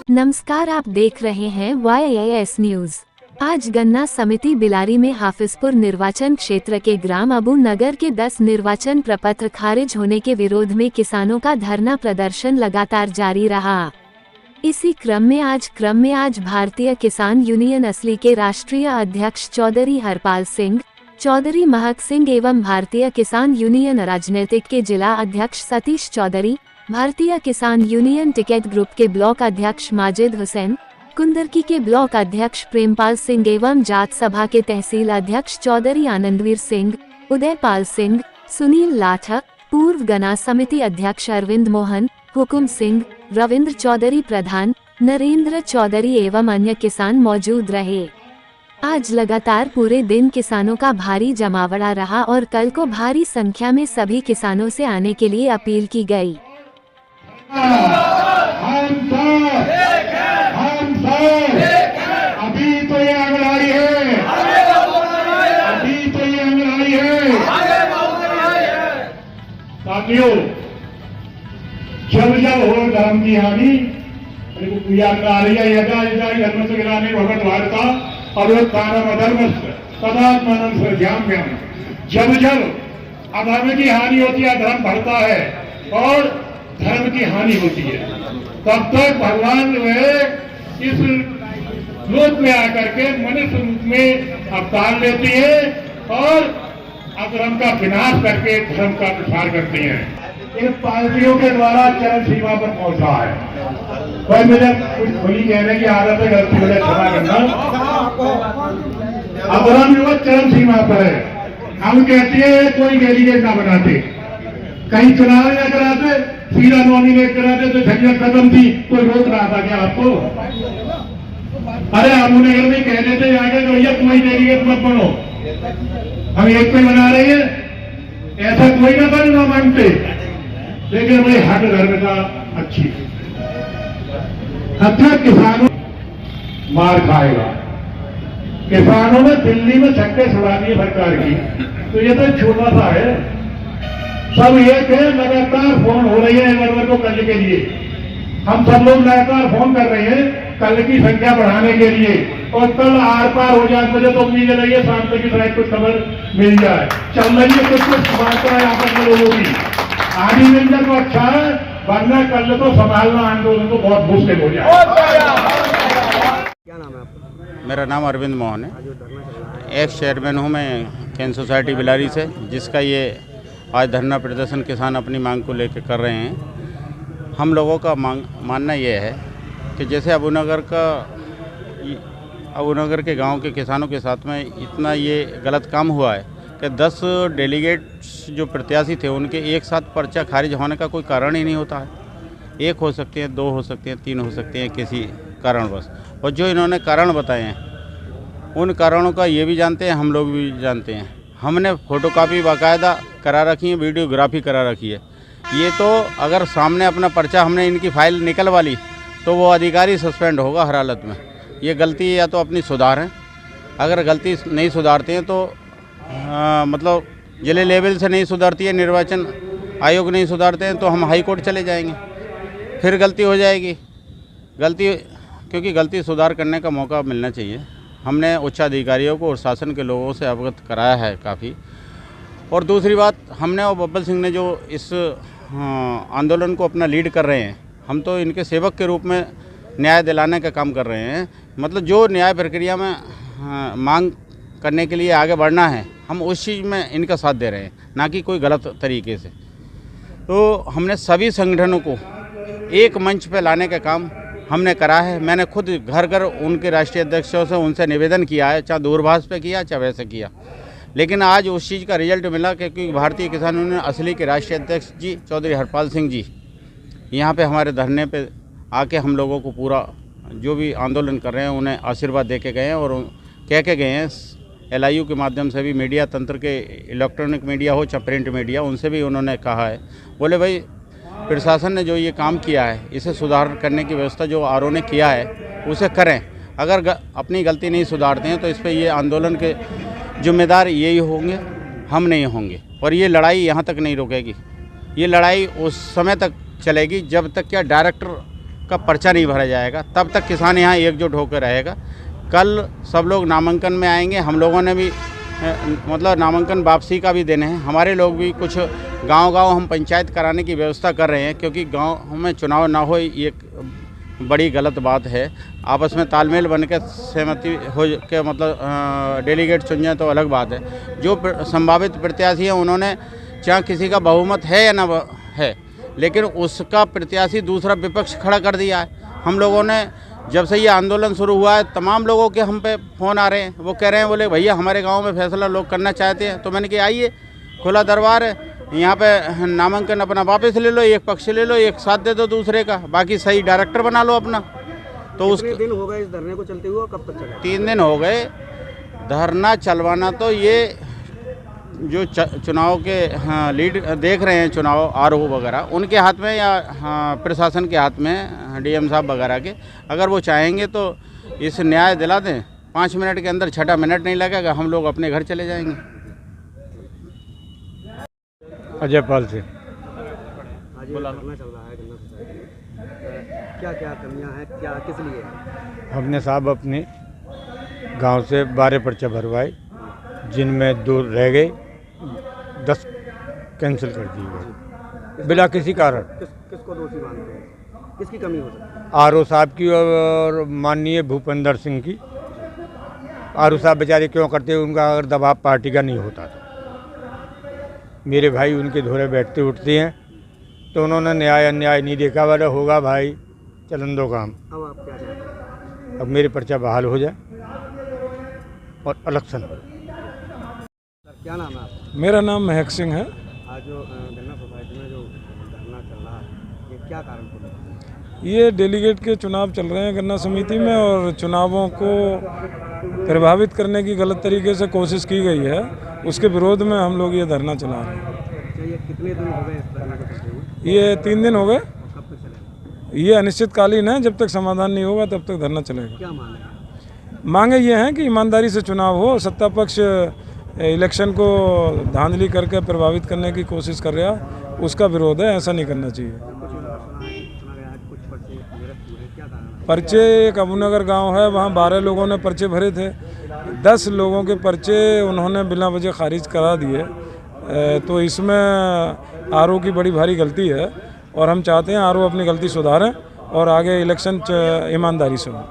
नमस्कार, आप देख रहे हैं YAS न्यूज। आज गन्ना समिति बिलारी में हाफिजपुर निर्वाचन क्षेत्र के ग्राम अबू नगर के 10 निर्वाचन प्रपत्र खारिज होने के विरोध में किसानों का धरना प्रदर्शन लगातार जारी रहा। इसी क्रम में आज भारतीय किसान यूनियन असली के राष्ट्रीय अध्यक्ष चौधरी हरपाल सिंह, चौधरी महक सिंह एवं भारतीय किसान यूनियन राजनीतिक के जिला अध्यक्ष सतीश चौधरी, भारतीय किसान यूनियन टिकैत ग्रुप के ब्लॉक अध्यक्ष माजिद हुसैन, कुंदरकी के ब्लॉक अध्यक्ष प्रेमपाल सिंह एवं जाट सभा के तहसील अध्यक्ष चौधरी आनंदवीर सिंह, उदयपाल सिंह, सुनील लाठा, पूर्व गन्ना समिति अध्यक्ष अरविंद मोहन, हुकुम सिंह, रविंद्र चौधरी प्रधान, नरेंद्र चौधरी एवं अन्य किसान मौजूद रहे। आज लगातार पूरे दिन किसानों का भारी जमावड़ा रहा और कल को भारी संख्या में सभी किसानों से आने के लिए अपील की गई। अभी तो ये अंगड़ाई है, अभी तो ये अंगड़ाई है। साथियों, जब हो धर्म की हानि आ रही है, धर्म से गिराने भगवत वार्ता और अधर्म तदात्मानंद जब अधर्म की हानि होती है, धर्म बढ़ता है और धर्म की हानि होती है, तब तक भगवान जो है इस लोक में आकर के मनुष्य रूप में अवतार लेती है और अधर्म का विनाश करके धर्म का प्रसार करती हैं। इन पार्टियों के द्वारा चरम सीमा पर पहुंचा है। भाई मुझे कुछ खुली कहने की आदत है, गलती मुझे क्षमा करना। अधर्म जो चरम सीमा पर है। हम कहते हैं कोई बैरिकेड ना बनाते, कहीं चुनाव न कराते, सीधा नॉमिनेट कराते तो झंझट खत्म थी। कोई रोक रहा था क्या आपको? अरे हम नगर में कह देते आगे तो भैया कोई बैरिकेड मत बनो, हम एक पे बना रहे हैं, ऐसा कोई ना बनना मानते। लेकिन भाई हर धर्म का अच्छी अच्छा किसानों मार खाएगा। किसानों ने दिल्ली में छक्के छुड़ा दिए सरकार की, तो ये तो छोटा सा है। सब एक है, लगातार फोन हो रही है इधर को कल के लिए। हम सब लोग लगातार फोन कर रहे हैं कल की संख्या बढ़ाने के लिए, और कल आर पार हो जाए। मुझे तो उम्मीद रही है शाम तक की शायद कुछ खबर मिल जाए। चल रही है कुछ वार्ता है आपस में लोगों की, आधी मिल जाए तो अच्छा है, वरना कल तो संभालना आंदोलन को बहुत मुश्किल हो जाए। क्या नाम है आपका? मेरा नाम अरविंद मोहन है। एक्स चेयरमैन हूँ मैं कैन सोसाइटी बिलारी से, जिसका ये आज धरना प्रदर्शन किसान अपनी मांग को लेकर कर रहे हैं। हम लोगों का मानना ये है कि जैसे अबू नगर के गांव के किसानों के साथ में इतना ये गलत काम हुआ है कि 10 डेलीगेट्स जो प्रत्याशी थे उनके एक साथ पर्चा खारिज होने का कोई कारण ही नहीं होता है। एक हो सकते हैं, 2 हो सकते हैं, 3 हो सकते हैं किसी कारणवश। और जो इन्होंने कारण बताए हैं उन कारणों का ये भी जानते हैं, हम लोग भी जानते हैं। हमने फ़ोटोकॉपी बाकायदा करा रखी है, वीडियोग्राफी करा रखी है। ये तो अगर सामने अपना पर्चा हमने इनकी फाइल निकलवा ली तो वो अधिकारी सस्पेंड होगा हर हालत में। ये गलती या तो अपनी सुधारें, अगर गलती नहीं सुधारते हैं तो मतलब जिले लेवल से नहीं सुधरती है, निर्वाचन आयोग नहीं सुधारते हैं तो हम हाई कोर्ट चले जाएंगे, फिर गलती हो जाएगी। क्योंकि गलती सुधार करने का मौका मिलना चाहिए। हमने उच्च अधिकारियों को और शासन के लोगों से अवगत कराया है काफ़ी। और दूसरी बात, हमने और बब्बल सिंह ने जो इस आंदोलन को अपना लीड कर रहे हैं, हम तो इनके सेवक के रूप में न्याय दिलाने का काम कर रहे हैं। मतलब जो न्याय प्रक्रिया में मांग करने के लिए आगे बढ़ना है, हम उस चीज़ में इनका साथ दे रहे हैं, ना कि कोई गलत तरीके से। तो हमने सभी संगठनों को एक मंच पर लाने का काम हमने करा है। मैंने खुद घर घर उनके राष्ट्रीय अध्यक्षों से उनसे निवेदन किया है, चाहे दूरभाष पे किया चाहे वैसे किया। लेकिन आज उस चीज़ का रिजल्ट मिला क्योंकि भारतीय किसान यूनियन असली के राष्ट्रीय अध्यक्ष जी चौधरी हरपाल सिंह जी यहाँ पे हमारे धरने पे आके हम लोगों को पूरा जो भी आंदोलन कर रहे हैं उन्हें आशीर्वाद दे के गए हैं और कह के गए हैं। LIU के माध्यम से भी मीडिया तंत्र के, इलेक्ट्रॉनिक मीडिया हो चाहे प्रिंट मीडिया, उनसे भी उन्होंने कहा है। बोले भाई प्रशासन ने जो ये काम किया है इसे सुधार करने की व्यवस्था जो RO ने किया है उसे करें। अगर अपनी गलती नहीं सुधारते हैं तो इस पर ये आंदोलन के जिम्मेदार यही होंगे, हम नहीं होंगे। और ये लड़ाई यहाँ तक नहीं रुकेगी, ये लड़ाई उस समय तक चलेगी जब तक क्या डायरेक्टर का पर्चा नहीं भरा जाएगा तब तक किसान यहाँ एकजुट होकर रहेगा। कल सब लोग नामांकन में आएंगे, हम लोगों ने भी मतलब नामांकन वापसी का भी देने हैं। हमारे लोग भी कुछ गांव-गांव हम पंचायत कराने की व्यवस्था कर रहे हैं, क्योंकि गांव में चुनाव ना हो ये एक बड़ी गलत बात है। आपस में तालमेल बन के सहमति हो के मतलब डेलीगेट चुन जाए तो अलग बात है। जो संभावित प्रत्याशी हैं उन्होंने चाहे किसी का बहुमत है या ना है, लेकिन उसका प्रत्याशी दूसरा विपक्ष खड़ा कर दिया है। हम लोगों ने जब से ये आंदोलन शुरू हुआ है तमाम लोगों के हम पे फ़ोन आ रहे हैं, वो कह रहे हैं बोले भैया हमारे गांव में फैसला लोग करना चाहते हैं। तो मैंने कहा आइए, खुला दरबार है, यहाँ पे नामांकन अपना वापस ले लो, एक पक्ष ले लो, एक साथ दे दो दूसरे का, बाकी सही डायरेक्टर बना लो अपना। तो उस दिन हो गए इस धरने को चलते हुए, कब तक चलेगा? 3 दिन हो गए धरना चलवाना। तो ये जो चुनाव के लीड देख रहे हैं, चुनाव आरओ वगैरह उनके हाथ में या प्रशासन के हाथ में, डीएम साहब वगैरह के, अगर वो चाहेंगे तो इस न्याय दिला दें। 5 मिनट के अंदर, 6 मिनट नहीं लगेगा, हम लोग अपने घर चले जाएंगे। अजय पाल से। आज ये धरना चल रहा है गन्ना सोसाइटी में, क्या क्या कमियां हैं, क्या किस लिए है? हमने साहब अपने गांव से 12 पर्चे भरवाए, जिनमें 2 रह गए, 10 कैंसिल कर दिए गए बिना किसी कारण। किसको दोषी मानते हैं, किसकी कमी हो सकती है? आरओ साहब की और माननीय भूपेंद्र सिंह की। आरओ साहब बेचारे क्यों करते, उनका अगर दबाव पार्टी का नहीं होता तो मेरे भाई उनके धोरे बैठते उठते हैं, तो उन्होंने न्याय अन्याय नहीं देखा, वाला होगा भाई चलन दो काम। अब आप क्या चाहते हैं? अब मेरे पर्चा बहाल हो जाए और इलेक्शन हो। सर क्या नाम है आपका? मेरा नाम महक सिंह है। आज जो गन्ना सोसाइटी में जो धरना चल रहा है, ये क्या कारण को? ये डेलीगेट के चुनाव चल रहे हैं गन्ना समिति में, और चुनावों को प्रभावित करने की गलत तरीके से कोशिश की गई है, उसके विरोध में हम लोग ये धरना चला रहे हैं। अच्छा, ये कितने दिन हो गए इस धरने को चलते हुए? ये 3 दिन हो गए। और कब तक चलेगा? ये अनिश्चितकालीन है, जब तक समाधान नहीं होगा तब तक धरना चलेगा। क्या मांग है? मांगे ये हैं कि ईमानदारी से चुनाव हो, सत्ता पक्ष इलेक्शन को धांधली करके प्रभावित करने की कोशिश कर रहा है, उसका विरोध है, ऐसा नहीं करना चाहिए। सुना गया आज कुछ पर्चे निरस्त हुए, क्या कारण है? पर्चे, एक अबूनगर गांव है, वहाँ 12 लोगों ने पर्चे भरे थे, 10 लोगों के पर्चे उन्होंने बिना वजह खारिज करा दिए। तो इसमें आरओ की बड़ी भारी गलती है, और हम चाहते हैं आरओ अपनी गलती सुधारें और आगे इलेक्शन ईमानदारी से हो।